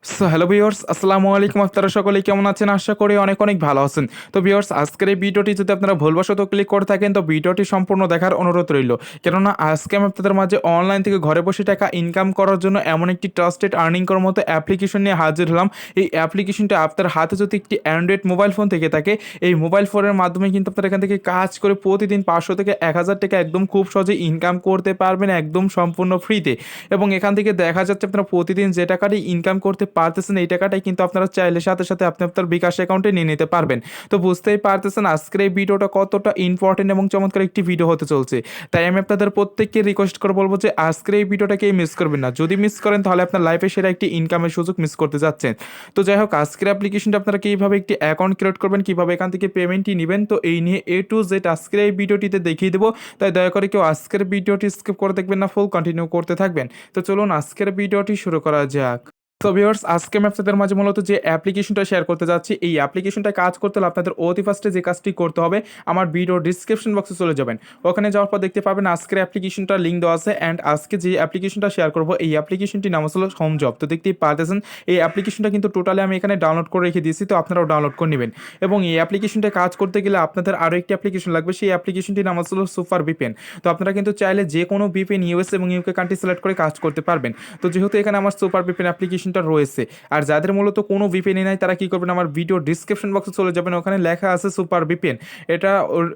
So hello viewers, আসসালামু আলাইকুম। আপনারা সকলেই কেমন আছেন? আশা করি অনেক অনেক ভালো আছেন। তো ভিউয়ার্স, আজকের এই ভিডিওটি যদি আপনারা ভুলবশত ক্লিক করে থাকেন তো ভিডিওটি সম্পূর্ণ দেখার অনুরোধ রইল। কেননা আজকে আমি আপনাদের মাঝে অনলাইন থেকে ঘরে বসে টাকা ইনকাম করার জন্য এমন একটি ট্রাস্টেড আর্নিং করার মতো অ্যাপ্লিকেশন নিয়ে হাজির হলাম। এই অ্যাপ্লিকেশনটা আপনার হাতে যদি একটি অ্যান্ড্রয়েড মোবাইল ফোন থেকে থাকে, এই মোবাইল ফোনের মাধ্যমে কিন্তু আপনারা এখান থেকে কাজ করে প্রতিদিন ৫০০ থেকে ১,০০০ টাকা একদম খুব সহজে ইনকাম করতে পারবেন একদম সম্পূর্ণ ফ্রিতে। এবং এখান থেকে দেখা যাচ্ছে আপনারা প্রতিদিন যে টাকাটি ইনকাম করতে পারতেছেন এই টাকাটাই কিন্তু আপনারা চাইলে সাথে সাথে আপনি আপনার বিকাশ অ্যাকাউন্টে নিয়ে নিতে পারবেন। তো বুঝতেই পারতেছেন আজকের এই ভিডিওটা কতটা ইম্পর্টেন্ট এবং চমৎকার একটি ভিডিও হতে চলছে। তাই আমি আপনাদের প্রত্যেককে রিকোয়েস্ট করে বলবো যে আজকের এই ভিডিওটাকে মিস করবেন না। যদি মিস করেন তাহলে আপনার লাইফে সেরা একটি ইনকামের সুযোগ মিস করতে যাচ্ছেন। তো যাই হোক, আজকের অ্যাপ্লিকেশনটা আপনারা কীভাবে একটি অ্যাকাউন্ট ক্রিয়েট করবেন, কীভাবে এখান থেকে পেমেন্টটি নেবেন, তো এই নিয়ে এ টু জেড আজকের এই ভিডিওটিতে দেখিয়ে দেবো। তাই দয়া করে কেউ আজকের ভিডিওটি স্কিপ করে দেখবেন না, ফুল কন্টিনিউ করতে থাকবেন। তো চলুন আজকের ভিডিওটি শুরু করা যাক। তো ভিউয়ার্স, আজকে আমি আপনাদের মাঝে মূলত যে অ্যাপ্লিকেশনটা শেয়ার করতে যাচ্ছি, এই অ্যাপ্লিকেশনটা কাজ করতে হলে আপনাদের অতি ফার্স্টে যে কাজটি করতে হবে, আমার ভিডিও ডিসক্রিপশন বক্সে চলে যাবেন। ওখানে যাওয়ার পর দেখতে পাবেন আজকের অ্যাপ্লিকেশনটা লিঙ্ক দেওয়া আছে। অ্যান্ড আজকে যে অ্যাপ্লিকেশনটা শেয়ার করবো এই অ্যাপ্লিকেশনটির নাম হলো হোম জব। তো দেখতেই পারতেছেন এই অ্যাপ্লিকেশনটা কিন্তু টোটালি আমি এখানে ডাউনলোড করে রেখে দিয়েছি, তো আপনারাও ডাউনলোড করে নেবেন। এবং এই অ্যাপ্লিকেশনটা কাজ করতে গেলে আপনাদের আরও একটি অ্যাপ্লিকেশন লাগবে, সেই অ্যাপ্লিকেশনটির নাম হলো সুপার ভিপিএন। তো আপনারা কিন্তু চাইলে যে কোনো ভিপিএন ইউএস এবং ইউকে কান্ট্রি সিলেক্ট করে কাজ করতে পারবেন। তো যেহেতু এখানে আমার সুপার ভিপিএন অ্যাপ্লিকেশনটা রয়েছে, আর যাদের মূলত কোনো ভিপিএনই নাই তারা কি করবেন, আমার ভিডিও ডিসক্রিপশন বক্সে চলে যাবেন, ওখানে লেখা আছে সুপার ভিপিএন।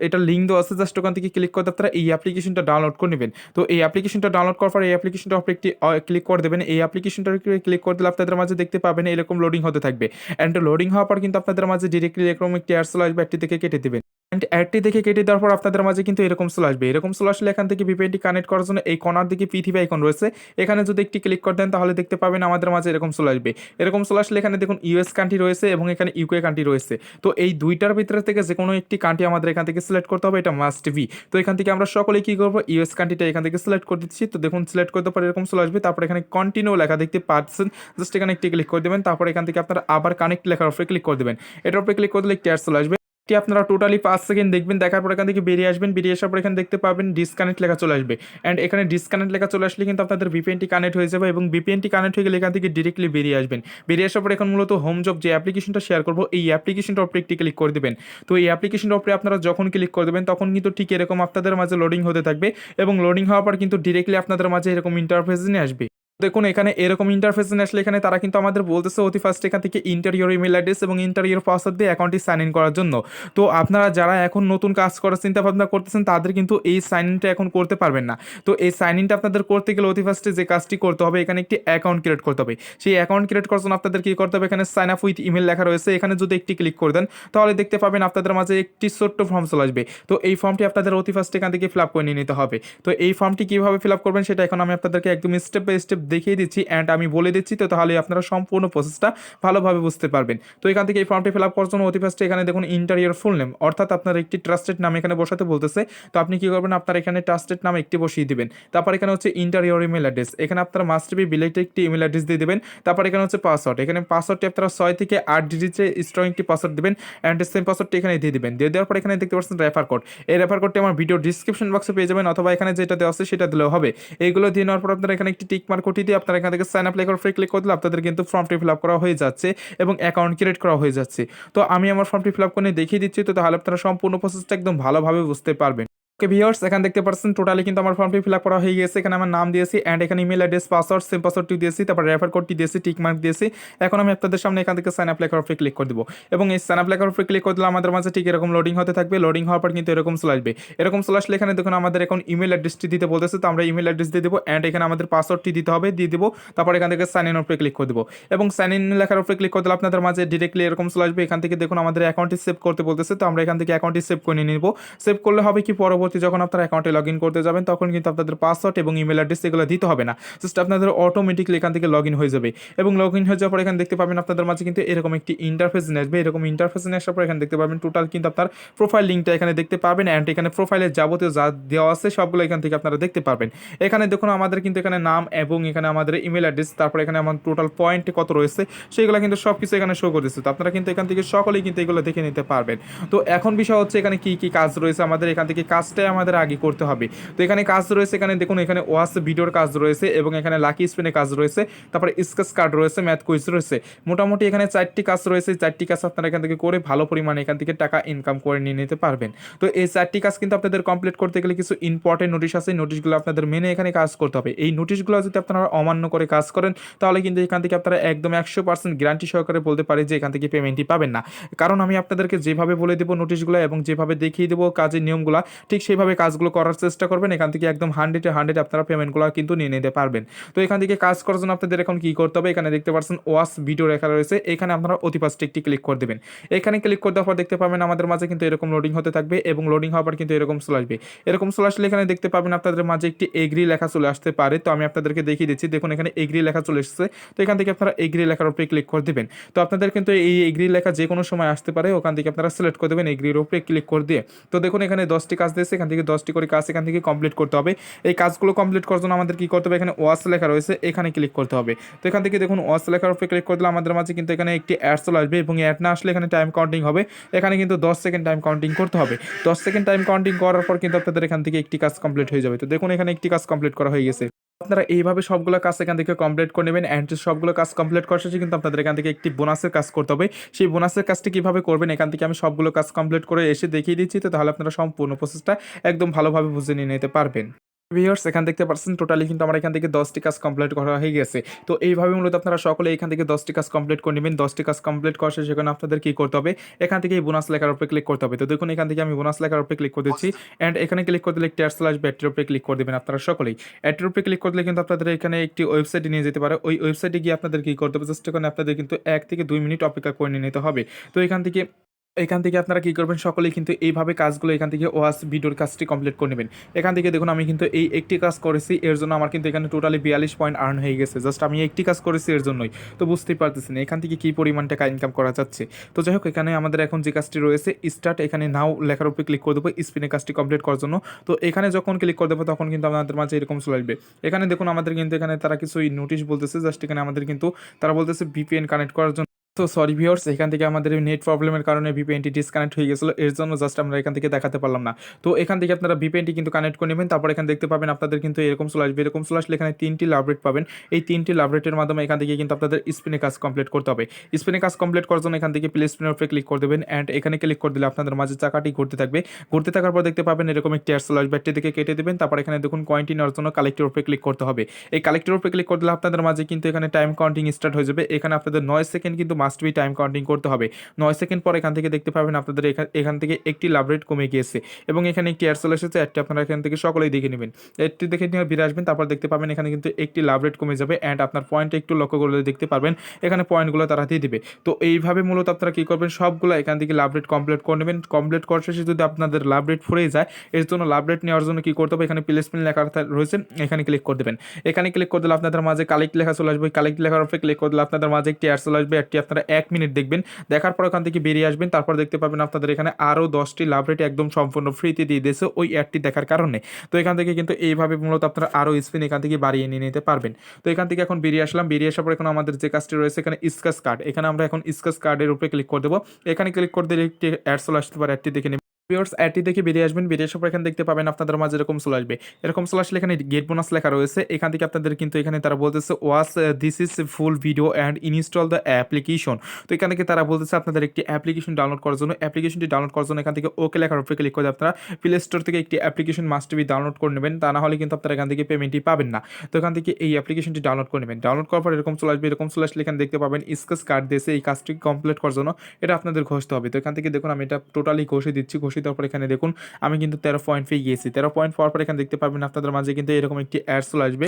এটা লিঙ্ক দেওয়া আছে, জাস্ট ওখান থেকে ক্লিক করে আপনারা এই অ্যাপ্লিকেশনটা ডাউনলোড করে নেবেন। তো এই অ্যাপ্লিকেশনটা ডাউনলোড করার পর এই অ্যাপ্লিকেশনটা আপনি একটি ক্লিক করে দেবেন। এই অ্যাপ্লিকেশনটা ক্লিক করে দিলে আপনাদের মাঝে দেখতে পাবেন এরকম লোডিং হতে থাকবে। অ্যান্ড লোডিং হওয়ার পর কিন্তু আপনাদের মাঝে ডিরেক্টলি এরকম একটি অ্যাড চলে আসবে, অ্যাডটি থেকে কেটে দেবেন। অ্যান্ড অ্যাডটি দেখে কেটে দেওয়ার পর আপনাদের মাঝে কিন্তু এরকম চলে আসবে। এরকম চলে আসলে এখান থেকে ভিপিএনটি কানেক্ট করার জন্য এই কর্নার দিকে পৃথিবী আইকন রয়েছে, এখানে যদি একটি ক্লিক করে দেন তাহলে দেখতে পাবেন আমাদের মাঝে এরকম চলে আসবে। এরকম চলে আসলে এখানে দেখুন ইউএস কান্ট্রি রয়েছে এবং এখানে ইউকে কান্ট্রি রয়েছে। তো এই দুইটার ভিতরে থেকে যে কোনো একটি কান্ট্রি আমাদের এখান থেকে সিলেক্ট করতে হবে, এটা মাস্ট বি। তো এখান থেকে আমরা সকলেই কি করবো, ইউএস কান্ট্রিটা এখান থেকে সিলেক্ট করে দিচ্ছি। তো দেখুন সিলেক্ট করতে পারে এরকম চলে আসবে। তারপর এখানে কন্টিনিউ লেখা দেখতে পাচ্ছেন, জাস্ট এখানে একটি ক্লিক করে দেবেন। তারপর এখান থেকে আপনারা আবার কানেক্ট লেখার উপরে ক্লিক করে দেবেন। এটার উপরে ক্লিক করে দিলে একটি অ্যাড চলে আসবে। এটি আপনারা টোটালি 5 সেকেন্ড দেখবেন, দেখার পর এখান থেকে বেরিয়ে আসবেন। বেরিয়ে আসার পর এখানে দেখতে পাবেন ডিসকানেক্ট লেখা চলে আসবে। অ্যান্ড এখানে ডিসকানেক্ট লেখা চলে আসলে কিন্তু আপনাদের ভিপিএনটি কানেক্ট হয়ে যাবে এবং ভিপিএনটি কানেক্ট হয়ে গেলে এখান থেকে ডিরেক্টলি বেরিয়ে আসবেন। বেরিয়ে আসার পর এখন মূলত হোম জব যে অ্যাপ্লিকেশনটা শেয়ার করবো এই অ্যাপ্লিকেশনটার উপরে একটি ক্লিক করে দেবেন। তো এই অ্যাপ্লিকেশনটার উপরে আপনারা যখন ক্লিক করে দেবেন তখন কিন্তু ঠিক এরকম আপনাদের মাঝে লোডিং হতে থাকবে এবং লোডিং হওয়ার পর কিন্তু ডিরেক্টলি আপনাদের মাঝে এরকম ইন্টারফেস নিয়ে আসবে। দেখুন এখানে এরকম ইন্টারফেস আসলে এখানে তারা কিন্তু আমাদের বলতেছে অতি ফার্স্ট এখান থেকে ইন্টার ইউর ইমেল অ্যাড্রেস এবং ইন্টার ইউর পাসওয়ার্ড দিয়ে অ্যাকাউন্টটি সাইন ইন করার জন্য। তো আপনারা যারা এখন নতুন কাজ করার চিন্তা ভাবনা করতেছেন তাদের কিন্তু এই সাইন ইনটা এখন করতে পারবেন না। তো এই সাইন ইনটা আপনাদের করতে গেলে অতি ফার্স্টে যে কাজটি করতে হবে, এখানে একটি অ্যাকাউন্ট ক্রিয়েট করতে হবে। সেই অ্যাকাউন্ট ক্রিয়েট করার জন্য আপনাদের কী করতে হবে, এখানে সাইন আপ উইথ ইমেল লেখা রয়েছে, এখানে যদি একটি ক্লিক করে দেন তাহলে দেখতে পাবেন আপনাদের মাঝে একটি ছোট্ট ফর্ম চলে আসবে। তো এই ফর্মটি আপনাদের অতি ফার্স্টে এখান থেকে ফিল আপ করে নিয়ে নিতে হবে। তো এই ফর্মটি কীভাবে ফিল আপ করবেন সেটা এখন আমি আপনাদেরকে একদম স্টেপ বাই স্টেপ দেখিয়ে দিচ্ছি অ্যান্ড আমি বলে দিচ্ছি, তো তাহলে আপনারা সম্পূর্ণ প্রসেসটা ভালোভাবে বুঝতে পারবেন। তো এখান থেকে এই ফর্মটি ফিল আপ করার জন্য অতি ফার্স্টে এখানে দেখুন ইন্টার ইউর ফুল নেম, অর্থাৎ আপনার একটি ট্রাস্টেড নাম এখানে বসাতে বলতেছে। তো আপনি কী করবেন, আপনার এখানে ট্রাস্টেড নাম একটি বসিয়ে দিবেন। তারপর এখানে হচ্ছে ইন্টার ইউর ইমেল অ্যাড্রেস, এখানে আপনার মাস্ট বি বিলেটেড একটি ইমেল অ্যাড্রেস দিয়ে দেবেন। তারপর এখানে হচ্ছে পাসওয়ার্ড, এখানে পাসওয়ার্ডটি আপনারা 6 থেকে 8 ডিজিটের স্ট্রং একটি পাসওয়ার্ড দেবেন অ্যান্ড সেম পাসওয়ার্ডটি এখানে দিয়ে দেবেন। দিয়ে দেওয়ার পর এখানে দেখতে পাচ্ছেন রেফার কোড, এই রেফার কোডটি আমার ভিডিও ডিসক্রিপশন বক্সে পেয়ে যাবেন, অথবা এখানে যেটা দেওয়া আছে সেটা দিলেও হবে। এইগুলো দিয়ে নেওয়ার পর আপনারা এখানে একটি টিক মার্ক কোডটি দিয়ে আপনারা এখান থেকে সাইন আপ লেখার উপরে ক্লিক করে দিলে আপনাদের কিন্তু ফর্মটি ফিল আপ করা হয়ে যাচ্ছে এবং অ্যাকাউন্ট ক্রিয়েট করা হয়ে যাচ্ছে। তো আমি আমার ফর্মটি ফিল আপ করে দেখিয়ে দিচ্ছি, তো তাহলে আপনারা সম্পূর্ণ প্রসেসটা একদম ভালোভাবে বুঝতে পারবেন। ওকে ভিউয়ার্স, এখানে দেখতে পাচ্ছেন টোটালি কিন্তু আমার ফর্মটি ফিল আপ করা হয়ে গেছে। এখানে আমার নাম দিয়েছি অ্যান্ড এখানে ইমেল অ্যাড্রেস পাসওয়ার্ড সেম পাসওয়ার্ডটি দিয়েছি, তারপর রেফার কোডটি দিয়েছি, টিক মার্ক দিয়েছি। এখন আমি আপনাদের সামনে এখান থেকে সাইন আপ লেখার উপরে ক্লিক করে দেবো এবং এই সাইন আপ লেখার উপরে ক্লিক করে দিলে আমাদের মাঝে ঠিক এরকম লোডিং হতে থাকবে। লোডিং হওয়ার পর কিন্তু এরকম চলে আসবে। এরকম চলে আসলে এখানে দেখুন আমাদের এখন ইমেল অ্যাড্রেসটি দিতে বলতেছে, তো আমরা ইমেল অ্যাড্রেস দিয়ে দেবো অ্যান্ড এখানে আমাদের পাসওয়ার্ডটি দিতে হবে, দিয়ে দেবো। তারপর এখান থেকে সাইন ইন উপরে ক্লিক করে দেবো এবং সাইন ইন লেখার উপরে ক্লিক করে দিলে আপনাদের মাঝে ডিরেক্টলি এরকম চলে আসবে। এখান থেকে দেখুন আমাদের অ্যাকাউন্টটি সেভ করতে বলতেছে, তো আমরা এখান থেকে অ্যাকাউন্টটি সেভ করে নিয়ে নিব। সেভ করলে হবে কি, পরবর্তী যখন আপনার অ্যাকাউন্টে লগ ইন করতে যাবেন তখন কিন্তু আপনাদের পাসওয়ার্ড এবং ইমেল অ্যাড্রেস এগুলো দিতে হবে না, জাস্ট আপনাদের অটোমেটিকলি এখান থেকে লগ ইন হয়ে যাবে। এবং লগ ইন হয়ে যাওয়ার পর এখানে দেখতে পাবেন আপনাদের মাঝে কিন্তু এরকম একটি ইন্টারফেস নিয়ে আসবে। এরকম ইন্টারফেস নিয়ে আসার পর এখানে দেখতে পাবেন টোটাল কিন্তু আপনার প্রোফাইল লিঙ্কটা এখানে দেখতে পাবেন অ্যান্ড এখানে প্রোফাইলের যাবতীয় যা দেওয়া আছে সবগুলো এখান থেকে আপনারা দেখতে পারবেন। এখানে দেখুন আমাদের কিন্তু এখানে নাম এবং এখানে আমাদের ইমেল অ্যাড্রেস, তারপর এখানে আমার টোটাল পয়েন্ট কত রয়েছে সেইগুলো কিন্তু সব কিছু এখানে শো করে দিচ্ছে। তো আপনারা কিন্তু এখান থেকে সকলেই কিন্তু এগুলো দেখে নিতে পারবেন। তো এখন বিষয় হচ্ছে এখানে কি কি কাজ রয়েছে, আমাদের এখান থেকে কাজ কাজটাই আমাদের আগে করতে হবে। তো এখানে কাজ রয়েছে, এখানে দেখুন এখানে ওয়াচ ভিডিওর কাজ রয়েছে এবং এখানে লাকি স্পিনে কাজ রয়েছে, তারপরে স্কেচ কার্ড রয়েছে, ম্যাথ কুইজ রয়েছে। মোটামুটি এখানে 4টি কাজ রয়েছে। 4টি কাজ আপনারা এখান থেকে করে ভালো পরিমাণে এখান থেকে টাকা ইনকাম করে নিয়ে নিতে পারবেন। তো এই 4টি কাজ কিন্তু আপনাদের কমপ্লিট করতে গেলে কিছু ইম্পর্টেন্ট নোটিশ আছে। নোটিশগুলো আপনাদের মেনে এখানে কাজ করতে হবে। এই নোটিশগুলো যদি আপনারা অমান্য করে কাজ করেন তাহলে কিন্তু এখান থেকে আপনারা একদম 100% গ্যারান্টি সহকারে বলতে পারি যে এখান থেকে পেমেন্টই পাবেন না। কারণ আমি আপনাদেরকে যেভাবে বলে দেবো নোটিশগুলো এবং যেভাবে দেখিয়ে দেবো কাজের নিয়মগুলো, ঠিক সেইভাবে কাজগুলো করার চেষ্টা করবেন। এখান থেকে একদম 100-এ 100 আপনারা পেমেন্টগুলো কিন্তু নিয়ে নিতে পারবেন। তো এখান থেকে কাজ করার জন্য আপনাদের এখন কি করতে হবে, এখানে দেখতে পাচ্ছেন ওয়াচ ভিডিও লেখা রয়েছে, এখানে আপনারা অতি ফার্স্টে একটি ক্লিক করে দেবেন। এখানে ক্লিক করে দেওয়ার পর দেখতে পাবেন আমাদের মাঝে কিন্তু এরকম লোডিং হতে থাকবে এবং লোডিং হওয়ার পর কিন্তু এরকম চলে আসবে। এরকম চলে আসলে এখানে দেখতে পাবেন আপনাদের মাঝে একটি এগ্রি লেখা চলে আসতে পারে। তো আমি আপনাদেরকে দেখিয়ে দিচ্ছি, দেখুন এখানে এগ্রি লেখা চলে এসেছে। তো এখান থেকে আপনারা এগ্রি লেখার উপরে ক্লিক করে দেবেন। তো আপনাদের কিন্তু এই এগ্রি লেখা যে কোনো সময় আসতে পারে, ওখান থেকে আপনারা সিলেক্ট করে দেবেন এগ্রির উপরে ক্লিক করে দিয়ে। তো দেখুন এখানে 10টি কাজ দিয়েছে, এখান থেকে 10টি করে কাজ এখান থেকে কমপ্লিট করতে হবে। এই কাজগুলো কমপ্লিট করার জন্য আমাদের কি করতে হবে, এখানে ওয়াচ লেখা রয়েছে, এখানে ক্লিক করতে হবে। তো এখান থেকে দেখুন ওয়াচ লেখার উপরে ক্লিক করে দিলে আমাদের মাঝে কিন্তু এখানে একটি অ্যাড চলে আসবে এবং অ্যাড না আসলে এখানে টাইম কাউন্টিং হবে। এখানে কিন্তু 10 সেকেন্ড টাইম কাউন্টিং করতে হবে। 10 সেকেন্ড টাইম কাউন্টিং করার পর কিন্তু আপনাদের এখান থেকে একটি কাজ কমপ্লিট হয়ে যাবে। তো দেখুন এখানে একটি কাজ কমপ্লিট করা হয়ে গেছে। আপনারা এইভাবে সবগুলো কাজ এখান থেকে কমপ্লিট করে নেবেন। অ্যান্ড সবগুলো কাজ কমপ্লিট করার শেষে কিন্তু আপনাদের এখান থেকে একটি বোনাসের কাজ করতে হবে। সেই বোনাসের কাজটি কীভাবে করবেন এখান থেকে আমি সবগুলো কাজ কমপ্লিট করে এসে দেখিয়ে দিচ্ছি। তো তাহলে আপনারা সম্পূর্ণ প্রসেসটা একদম ভালোভাবে বুঝে নিয়ে নিতে পারবেন। ভিউয়ার্স এখান দেখতে পাচ্ছেন টোটালি কিন্তু আমার এখান থেকে 10টি কাজ কমপ্লিট করা হয়ে গেছে। তো এইভাবে মূলত আপনারা সকলে এখান থেকে 10টি কাজ কমপ্লিট করে নেবেন। 10টি কাজ কমপ্লিট করার শেষে সেখানে আপনাদের কি করতে হবে, এখান থেকে এই বোনাস লেখার উপরে ক্লিক করতে হবে। তো দেখুন এখান থেকে আমি বোনাস লেখার উপরে ক্লিক করে দিচ্ছি অ্যান্ড এখানে ক্লিক করে দিলে একটি অ্যাড চলে আসবে, অ্যাডটির উপরে ক্লিক করে দেবেন আপনারা সকলেই। অ্যাডটির উপরে ক্লিক করলে কিন্তু আপনাদের এখানে একটি ওয়েবসাইটে নিয়ে যেতে পারে। ওই ওয়েবসাইটে গিয়ে আপনাদের কি করতে হবে, জাস্ট এখানে আপনাদের কিন্তু 1 থেকে 2 মিনিট অপেক্ষা করে নিতে হবে। তো এখান থেকে আপনারা কি করবেন, সকলেই কিন্তু এইভাবে কাজগুলো এখান থেকে ওয়াচ ভিডিওর কাজটি কমপ্লিট করে নেবেন। এখান থেকে দেখুন আমি কিন্তু এই একটি কাজ করেছি, এর জন্য আমার কিন্তু এখানে টোটালি 42 পয়েন্ট আর্ন হয়ে গেছে। জাস্ট আমি একটি কাজ করেছি এর জন্যই। তো বুঝতেই পারতেছেন এখান থেকে কী পরিমাণ টাকা ইনকাম করা যাচ্ছে। তো যাই হোক এখানে আমাদের এখন যে কাজটি রয়েছে স্টার্ট, এখানে নাও লেখার উপরে ক্লিক করে দেবো স্পিনে কাজটি কমপ্লিট করার জন্য। তো এখানে যখন ক্লিক করে দেবো তখন কিন্তু আমাদের মাঝে এরকম চলে আসবে। এখানে দেখুন আমাদের কিন্তু এখানে তারা কিছু নোটিশ বলতেছে, জাস্ট এখানে আমাদের কিন্তু তারা বলতেছে ভিপিএন কানেক্ট করার জন্য। তো সরি ভিউয়ার্স এখান থেকে আমাদের নেট প্রবলেমের কারণে ভিপিএনটি ডিসকানেক্ট হয়ে গেছিলো, এর জন্য জাস্ট আমরা এখান থেকে দেখাতে পারলাম না। তো এখান থেকে আপনারা ভিপিএনটি কিন্তু কানেক্ট করে নেবেন। তারপর এখানে দেখতে পাবেন আপনাদের কিন্তু এরকম চলে আসবে। এরকম চলে আসলে এখানে 3টি লাভ রেট পাবেন। এই 3টি লাভ রেটের মাধ্যমে এখান থেকে কিন্তু আপনাদের স্পিনে কাজ কমপ্লিট করতে হবে। স্পিনে কাজ কমপ্লিট করার জন্য এখান থেকে প্লে স্পিনের উপরে ক্লিক করে দেবেন অ্যান্ড এখানে ক্লিক করে দিলে আপনাদের মাঝে চাকাটি ঘুরতে থাকবে। ঘুরতে থাকার পর দেখতে পাবেন এরকম একটি অ্যাড চলে আসবে, থেকে কেটে দেবেন। তারপর এখানে দেখুন কয়েনটি নেওয়ার জন্য কালেক্টের উপরে ক্লিক করতে হবে। এই কালেক্টের উপরে ক্লিক করে দিলে আপনাদের মাঝে কিন্তু এখানে টাইম কাউন্টিং স্টার্ট হয়ে যাবে। এখানে আপনাদের 9 সেকেন্ড কিন্তু মাস্ট বি টাইম কাউন্টিং করতে হবে। 9 সেকেন্ড পর এখান থেকে দেখতে পাবেন আপনাদের এখান থেকে একটি লাভ রেট কমে গিয়েছে এবং এখানে একটি অ্যাড চলে এসেছে। অ্যাডটি আপনারা এখান থেকে সকলেই দেখে নেবেন। অ্যাডটি দেখে নিয়ে ফিরে আসবেন। তারপর দেখতে পাবেন এখানে কিন্তু একটি লাভ রেট কমে যাবে অ্যান্ড আপনার পয়েন্টে একটু লক্ষ্য করলে দেখতে পারবেন এখানে পয়েন্টগুলো তারা দিয়ে দিবে। তো এইভাবে মূলত আপনারা কী করবেন, সবগুলো এখান থেকে লাভ রেট কমপ্লিট করে নেবেন। কমপ্লিট করার শেষে যদি আপনাদের লাভ রেট ফুরিয়ে যায়, এর জন্য লাভ রেট নেওয়ার জন্য কী করতে হবে, এখানে প্লেসমেন্ট লেখা রয়েছে, এখানে ক্লিক করে দেবেন। এখানে ক্লিক করে দিলে আপনাদের মাঝে কালেক্ট লেখা চলে আসবে। কালেক্ট লেখার উপরে ক্লিক করে দিলে আপনাদের মাঝে একটি অ্যাড চলে আসবে। অ্যাডটি আপনারা 1 মিনিট দেখবেন, দেখার পর ওখান থেকে বেরিয়ে আসবেন। তারপর দেখতে পাবেন আপনাদের এখানে আরও 10টি লাভ রেট একদম সম্পূর্ণ ফ্রিতে দিয়ে দিয়েছে ওই অ্যাডটি দেখার কারণে। তো এখান থেকে কিন্তু এইভাবে মূলত আপনারা আরও স্পিন এখান থেকে বাড়িয়ে নিয়ে নিতে পারবেন। তো এখান থেকে এখন বেরিয়ে আসলাম। বেরিয়ে আসার পর এখন আমাদের যে কাজটি রয়েছে এখানে স্কেচ কার্ড, এখানে আমরা এখন স্কেচ কার্ডের উপরে ক্লিক করে দেবো। এখানে ক্লিক করে দিলে একটি অ্যাড চলে আসতে পারে, অ্যাডটি দেখে ভিউয়ার্স অ্যাডটি দেখে বেরিয়ে আসবেন। বেরিয়ে আসার পর এখানে দেখতে পাবেন আপনাদের মাঝে এরকম চলে আসবে। এরকম চলে আসলে এখানে গেট বোনাস লেখা রয়েছে। এখান থেকে আপনাদের কিন্তু এখানে তারা বলতেছে watch this is full video and install the application. তো এখান থেকে তারা বলতেছে আপনাদের একটি অ্যাপ্লিকেশন ডাউনলোড করার জন্য। অ্যাপ্লিকেশনটি ডাউনলোড করার জন্য এখান থেকে ওকে লেখার উপরে ক্লিক করে আপনারা প্লে স্টোর থেকে একটি অ্যাপ্লিকেশন মাস্ট বি ডাউনলোড করে নেবেন, তা না হলে কিন্তু আপনারা এখান থেকে পেমেন্টই পাবেন না। তো এখান থেকে এই অ্যাপ্লিকেশনটি ডাউনলোড করে নেবেন। ডাউনলোড করার পর এরকম চলে আসবে। এরকম চলে আসলে এখানে দেখতে পাবেন স্কেচ কার্ড দিয়েছে, এই কাজটি কমপ্লিট করার জন্য এটা আপনাদের ঘষতে হবে। তো এখান থেকে দেখুন আমি এটা টোটালি ঘষে দিচ্ছি। ঘষে দেওয়ার পর এখানে দেখুন আমি কিন্তু 13 পয়েন্ট পেয়ে গিয়েছি। 13 পয়েন্ট পাওয়ার পর এখানে দেখতে পাবেন আপনাদের মাঝে কিন্তু এরকম একটি অ্যাড চলে আসবে।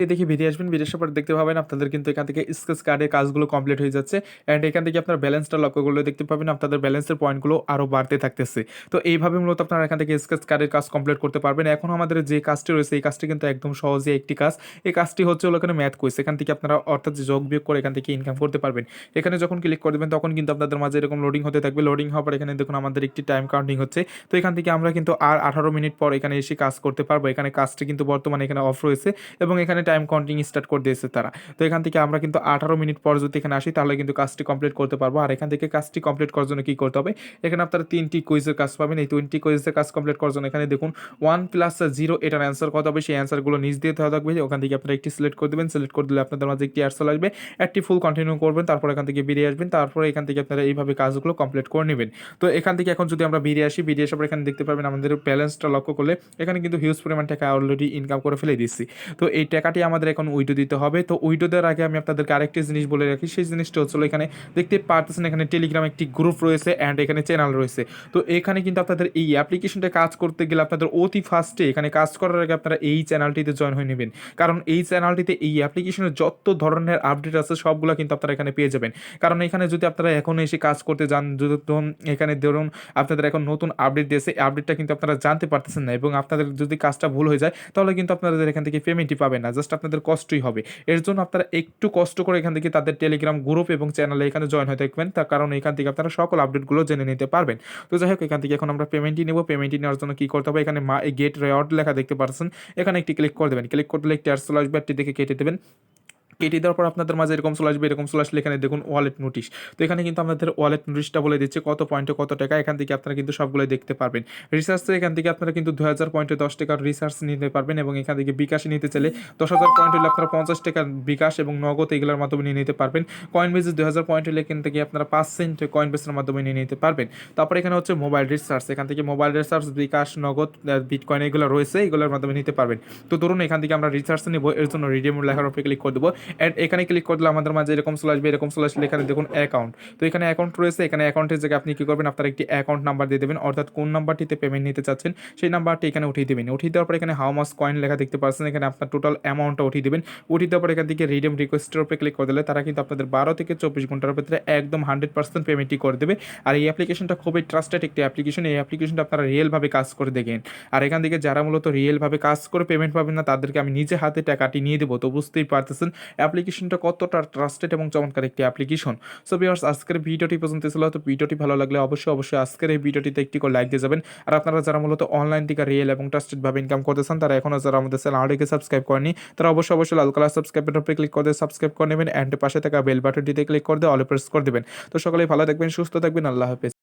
দেখে বেরিয়ে আসবেন। বেরিয়ে আসার পর দেখতে পাবেন আপনাদের কিন্তু এখান থেকে স্কেচ কার্ডের কাজগুলো কমপ্লিট হয়ে যাচ্ছে অ্যান্ড এখান থেকে আপনার ব্যালেন্সটা লক্ষ্য করলে দেখতে পাবেন আপনাদের ব্যালেন্সের পয়েন্টগুলো আরও বাড়তে থাকতেছে। তো এইভাবে মূলত আপনারা এখান থেকে স্কেচ কার্ডের কাজ কমপ্লিট করতে পারবেন। এখন আমাদের যে কাজটি রয়েছে এই কাজটি কিন্তু একদম সহজে একটি কাজ। এই কাজটি হচ্ছে হলো এখানে ম্যাথ কুইজ। এখান থেকে আপনারা অর্থাৎ যোগ বিয়োগ করে এখান থেকে ইনকাম করতে পারবেন। এখানে যখন ক্লিক করে দেবেন তখন কিন্তু আপনাদের মাঝে এরকম লোডিং হতে থাকবে। লোডিং হওয়ার পর এখানে দেখুন আমাদের একটি টাইম কাউন্টিং হচ্ছে। তো এখান থেকে আমরা কিন্তু আর 18 মিনিট পর এখানে এসে কাজ করতে পারবো। এখানে কাজটি কিন্তু বর্তমানে এখানে অফ রয়েছে এবং এখানে টাইম কাউন্টিং স্টার্ট করে দিয়েছে তারা। তো এখান থেকে আমরা কিন্তু 18 মিনিট পর যদি এখানে আসি তাহলে কিন্তু কাজটি কমপ্লিট করতে পারবো। আর এখান থেকে কাজটি কমপ্লিট করার জন্য কী করতে হবে, এখানে আপনারা 3টি কুইজের কাজ পাবেন। এই 3টি কুইজের কাজ কমপ্লিট করার জন্য এখানে দেখুন 1 + 0 এটার অ্যান্সার কত হবে সেই অ্যান্সারগুলো নিজ দিয়ে দেওয়া থাকবে। ওখান থেকে আপনারা একটি সিলেক্ট করে দেবেন, সিলেক্ট করে দিলে আপনাদের মাঝে একটি অ্যাড চলে আসবে, অ্যাডটি ফুল কন্টিনিউ করবেন, তারপর এখান থেকে বেরিয়ে আসবেন, তারপরে এখান থেকে আপনারা এইভাবে কাজগুলো কমপ্লিট করে নেবেন। তো এখান থেকে এখন যদি আমরা বেরিয়ে আসি, বেরিয়ে আসার পর এখানে দেখতে পাবেন আমাদের ব্যালেন্সটা লক্ষ্য করলে এখানে কিন্তু হিউজ পরিমাণ টাকা অলরেডি ইনকাম করে ফেলে দিচ্ছি। তো এই টাকাটি আমাদের এখন উইডো দিতে হবে। তো উইডো দেওয়ার আগে আমি আপনাদেরকে আরেকটি জিনিস বলে রাখি, সেই জিনিসটা হচ্ছিল এখানে দেখতে পারতেছেন এখানে টেলিগ্রাম একটি গ্রুপ রয়েছে অ্যান্ড এখানে চ্যানেল রয়েছে। তো এখানে কিন্তু আপনাদের এই অ্যাপ্লিকেশনটা কাজ করতে গেলে আপনাদের অতি ফার্স্টে এখানে কাজ করার আগে আপনারা এই চ্যানেলটিতে জয়েন হয়ে নেবেন, কারণ এই চ্যানেলটিতে এই অ্যাপ্লিকেশনের যত ধরনের আপডেট আছে সবগুলো কিন্তু আপনারা এখানে পেয়ে যাবেন। কারণ এখানে যদি আপনারা এখন এসে কাজ করতে যান, যদি এখানে ধরুন আপনাদের এখন নতুন আপডেট দিয়েছে, এই আপডেটটা কিন্তু আপনারা জানতে পারতেছেন না এবং আপনাদের যদি কাজটা ভুল হয়ে যায় তাহলে কিন্তু আপনাদের এখান থেকে পেমেন্টই পাবেন না, জাস্ট আপনাদের কষ্টই হবে। এর জন্য আপনারা একটু কষ্ট করে এখান থেকে তাদের টেলিগ্রাম গ্রুপ এবং চ্যানেলে এখানে জয়েন হয়ে থাকবেন, তার কারণ এখান থেকে আপনারা সকল আপডেটগুলো জেনে নিতে পারবেন। তো যাই হোক, এখান থেকে এখন আমরা পেমেন্টই নেব। পেমেন্টই নেওয়ার জন্য কী করতে হবে, এখানে গেট রেওয়ার্ড লেখা দেখতে পাচ্ছেন, এখানে একটি ক্লিক করে দেবেন। ক্লিক করে দিলে একটি অ্যাড চলে আসবে, অ্যাডটি দেখে কেটে দেবেন। কেটে দেওয়ার পর আপনাদের মাঝে এরকম চলে আসবে, এরকম চলে আসলে এখানে দেখুন ওয়ালেট নোটিশ। তো এখানে কিন্তু আপনাদের ওয়ালেট নোটিশটা বলে দিচ্ছে কত পয়েন্টে কত টাকা, এখান থেকে আপনারা কিন্তু সবগুলোই দেখতে পারবেন। রিসার্চে এখান থেকে আপনারা কিন্তু 2000 পয়েন্টে 10 টাকার রিসার্চ নিতে পারবেন এবং এখান থেকে বিকাশে নিতে চাইলে 10,000 পয়েন্ট হলে আপনারা 50 টাকার বিকাশ এবং নগদ এগুলোর মাধ্যমে নিয়ে নিতে পারবেন। কয়েন বেসে 2000 পয়েন্ট হলে এখান থেকে আপনারা 5 সেন্ট কয়েন বেসের মাধ্যমে নিয়ে নিতে পারবেন। তারপর এখানে হচ্ছে মোবাইল রিসার্চ, এখান থেকে মোবাইল রিসার্চ, বিকাশ, নগদ, বিটকয়েন এগুলো রয়েছে, এগুলোর মাধ্যমে নিতে পারবেন। তো ধরুন এখান থেকে আমরা রিসার্চ নেব, এর জন্য রিডিম লেখার উপরে ক্লিক করে দেবো, অ্যান্ড এখানে ক্লিক করে দিলে আমাদের মাঝে এরকম চলে আসবে, এরকম চলে আসলে এখানে দেখুন অ্যাকাউন্ট। তো এখানে অ্যাকাউন্ট রয়েছে, এখানে অ্যাকাউন্টের জায়গায় আপনি কী করবেন, আপনার একটি অ্যাকাউন্ট নাম্বার দিয়ে দেবেন, অর্থাৎ কোন নাম্বারটিতে পেমেন্ট নিতে চাচ্ছেন সেই নাম্বারটি এখানে উঠিয়ে দেবেন। উঠিয়ে দেওয়ার পর এখানে হাউ মাস কয়েন লেখা দেখতে পাচ্ছেন, এখানে আপনার টোটাল অ্যামাউন্টটা উঠিয়ে দেবেন। উঠিয়ে দেওয়ার পর এখান থেকে রিডিম রিকোয়েস্টের উপরে ক্লিক করে দিলে তারা কিন্তু আপনাদের 12 থেকে 24 ঘন্টার ভিতরে একদম 100% পেমেন্টই করে দেবে। আর এই অ্যাপ্লিকেশনটা খুবই ট্রাস্টেড একটি অ্যাপ্লিকেশন, এই অ্যাপ্লিকেশনটা আপনারা রিয়েলভাবে কাজ করে দেখেন। আর এখান থেকে যারা মূলত রিয়েলভাবে কাজ করে পেমেন্ট পাবেন না তাদেরকে আমি নিজে হাতে টাকাটি নিয়ে দেবো। তো বুঝতেই পারতেছেন অ্যাপ্লিকেশনটা কতটা ট্রাস্টেড এবং চমৎকার একটি অ্যাপ্লিকেশন। সো ভিউয়ার্স, আজকের ভিডিওটি পর্যন্ত ছিল। তো ভিডিওটি ভালো লাগলে অবশ্যই আজকের এই ভিডিওটিতে একটি করে লাইক দিয়ে যাবেন। আর আপনারা যারা মূলত অনলাইন থেকে রিয়েল এবং ট্রাস্টেডভাবে ইনকাম করতে চান, তারা এখনও যারা আমাদের চ্যানেলটিকে সাবস্ক্রাইব করেনি তারা অবশ্যই লাল কালার সাবস্ক্রাইব বাটন উপরে ক্লিক করে সাবস্ক্রাইব করে নেবেন, অ্যান্ড পাশে থাকা বেল বাটনটিতে ক্লিক করে দিয়ে অল প্রেস করে দেবেন। তো সকলেই ভালো থাকবেন, সুস্থ থাকবেন, আল্লাহ হাফেজ।